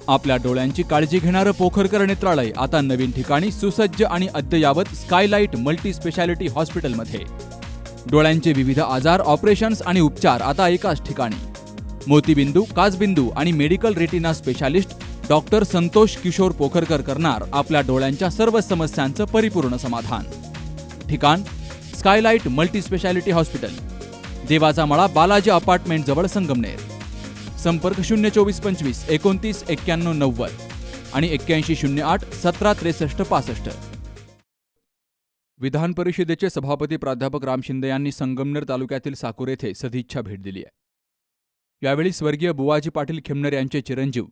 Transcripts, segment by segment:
आपल्या डोळ्यांची काळजी घेणारं पोखरकर नेत्रालय आता नवीन ठिकाणी सुसज्ज आणि अद्ययावत स्कायलाइट मल्टी स्पेशालिटी हॉस्पिटलमध्ये. डोळ्यांचे विविध आजार, ऑपरेशन्स आणि उपचार आता एकाच ठिकाणी. मोतीबिंदू, काचबिंदू आणि medical retina specialist doctor Santosh Kishor Pokharkar करणार आपल्या डोळ्यांच्या सर्व समस्यांचं परिपूर्ण समाधान. ठिकाण स्कायलाइट मल्टी स्पेशालिटी हॉस्पिटल, देवाचा मळा, बालाजी अपार्टमेंट जवळ, संगमनेर. संपर्क 02425 29 91 90 आणि 8108 17 63 65. विधान परिषदेचे सभापती प्राध्यापक राम शिंदे यांनी संगमनेर तालुक्यातील साकूर येथे सदिच्छा भेट दिली आहे. यावेळी स्वर्गीय बुवाजी पाटील खेमनर यांचे चिरंजीव,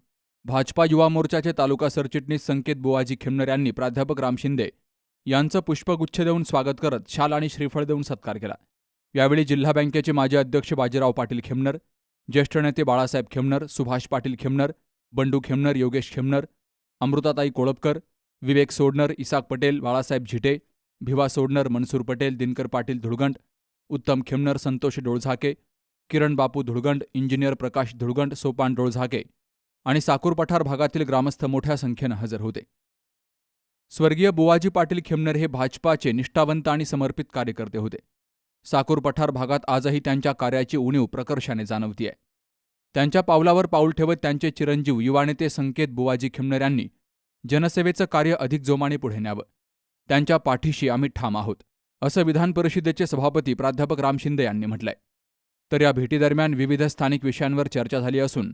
भाजपा युवा मोर्चाचे तालुका सरचिटणीस संकेत बुवाजी खेमनर यांनी प्राध्यापक राम शिंदे यांचं पुष्पगुच्छ देऊन स्वागत करत शाल आणि श्रीफळ देऊन सत्कार केला. यावेळी जिल्हा बँकेचे माजी अध्यक्ष बाजीराव पाटील खेमनर, ज्येष्ठ नेते बाळासाहेब खेमनर, सुभाष पाटील खेमनर, बंडू खेमनर, योगेश खेमनर, अमृताताई कोळपकर, विवेक सोडनर, इसाक पटेल, बाळासाहेब झिटे, भिवा सोडनर, मनसूर पटेल, दिनकर पाटील धुळगंड, उत्तम खेमनर, संतोष डोळझाके, किरण बापू धुळगंड, इंजिनियर प्रकाश धुळगंड, सोपान डोळझाके आणि साकूर पठार भागातील ग्रामस्थ मोठ्या संख्येनं हजर होते. स्वर्गीय बुवाजी पाटील खेमनर हे भाजपाचे निष्ठावंत आणि समर्पित कार्यकर्ते होते. साकूर पठार भागात आजही त्यांच्या कार्याची उणीव प्रकर्षाने जाणवतीये. त्यांच्या पावलावर पाऊल ठेवत त्यांचे चिरंजीव युवा नेते संकेत बुवाजी खेमनर यांनी जनसेवेचं कार्य अधिक जोमाने पुढे न्यावं. त्यांच्या पाठीशी आम्ही ठाम आहोत, असं विधान परिषदेचे सभापती प्राध्यापक राम शिंदे यांनी म्हटलंय. तर या भेटीदरम्यान विविध स्थानिक विषयांवर चर्चा झाली असून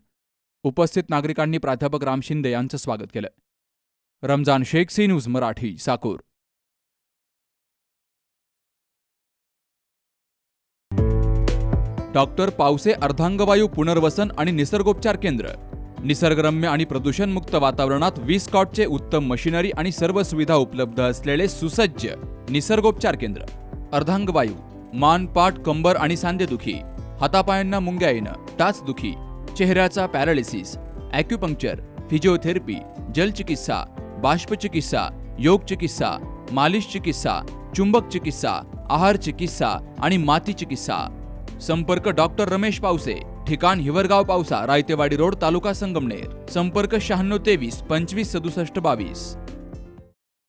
उपस्थित नागरिकांनी प्राध्यापक राम शिंदे यांचं स्वागत केलं. Ramzan Shaikh, C news Marathi, Sakur. Doctor Pawase अर्धांगवायू पुनर्वसन आणि निसर्गोपचार केंद्र. निसर्गरम्य आणि प्रदूषणमुक्त वातावरणात 20 कॉटचे उत्तम मशिनरी आणि सर्व सुविधा उपलब्ध असलेले सुसज्ज निसर्गोपचार केंद्र. अर्धांगवायू, मान, पाठ, कंबर आणि सांधेदुखी, हातापायांना मुंग्या येणं, टाचदुखी, चेहऱ्याचा पॅरालिसिस, ॲक्युपंक्चर, फिजिओथेरपी, जलचिकित्सा, बाष्पचिकित्सा, योग चिकित्सा, मालिश चिकित्सा, चुंबक चिकित्सा, आहार चिकित्सा आणि माती चिकित्सा. संपर्क डॉक्टर रमेश पावसे, ठिकाण हिवरगाव पावसा, रायतेवाडी रोड, तालुका संगमनेर. संपर्क 96 23 25 67 22.